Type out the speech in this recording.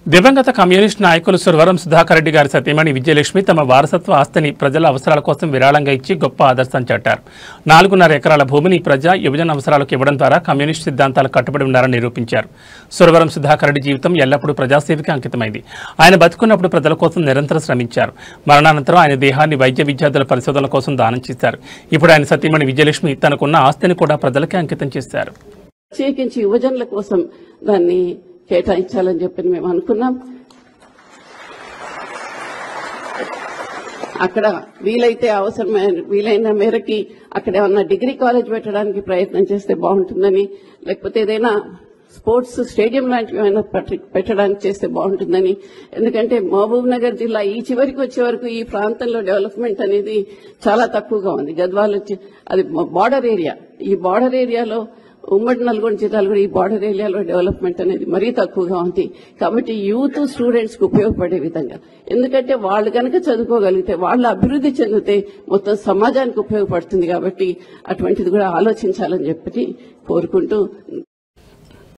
దివంగత కమ్యూనిస్ట్ నాయకులు సురవరం సుధాకర్ రెడ్డి గారి సతీమణి విజయలక్ష్మి తమ వారసత్వ ఆస్తిని ప్రజల అవసరాల కోసం విరాళంగా ఇచ్చి గొప్ప ఆదర్శం చాటారు. 4.5 ఎకరాల భూమిని ప్రజా యువజన అవసరాలకు ఇవ్వడం ద్వారా కమ్యూనిస్ట్ సిద్ధాంతాలకు కట్టుబడి ఉన్నారని నిరూపించారు. సురవరం సుధాకర్ రెడ్డి జీవితం ఎల్లప్పుడూ ప్రజాసేవకి అంకితమైంది. ఆయన బతుకున్నప్పుడు ప్రజల కోసం నిరంతరం శ్రమించారు. మరణానంతరం ఆయన దేహాన్ని వైద్య విద్యార్థుల పరిశోధనల కోసం దానం చేశారు. ఇప్పుడు ఆయన సతీమణి విజయలక్ష్మి తనకున్న ఆస్తిని కూడా ప్రజలకే అంకితం చేశారు. ప్రత్యేకించి యువజనుల కోసం దాన్ని కేటాయించాలని చెప్పి మేము అనుకున్నాం. అక్కడ వీలైన మేరకి అక్కడ ఏమన్నా డిగ్రీ కాలేజ్ పెట్టడానికి ప్రయత్నం చేస్తే బాగుంటుందని, లేకపోతే ఏదైనా స్పోర్ట్స్ స్టేడియం లాంటివి ఏమైనా పెట్టడానికి చేస్తే బాగుంటుందని. ఎందుకంటే మహబూబ్ నగర్ జిల్లా ఈ చివరికి వచ్చే వరకు ఈ ప్రాంతంలో డెవలప్మెంట్ అనేది చాలా తక్కువగా ఉంది. గద్వాల్ వచ్చి అది బార్డర్ ఏరియా. ఈ బార్డర్ ఏరియాలో ఉమ్మడి నల్గొండ జిల్లాలో కూడా ఈ బార్డర్ ఏరియాలో డెవలప్మెంట్ అనేది మరీ తక్కువగా ఉంది. కాబట్టి యూత్ స్టూడెంట్స్ కు ఉపయోగపడే విధంగా, ఎందుకంటే వాళ్ళు కనుక చదువుకోగలిగితే, వాళ్ళు అభివృద్ధి చెందితే మొత్తం సమాజానికి ఉపయోగపడుతుంది. కాబట్టి అటువంటిది కూడా ఆలోచించాలని చెప్పి కోరుకుంటూ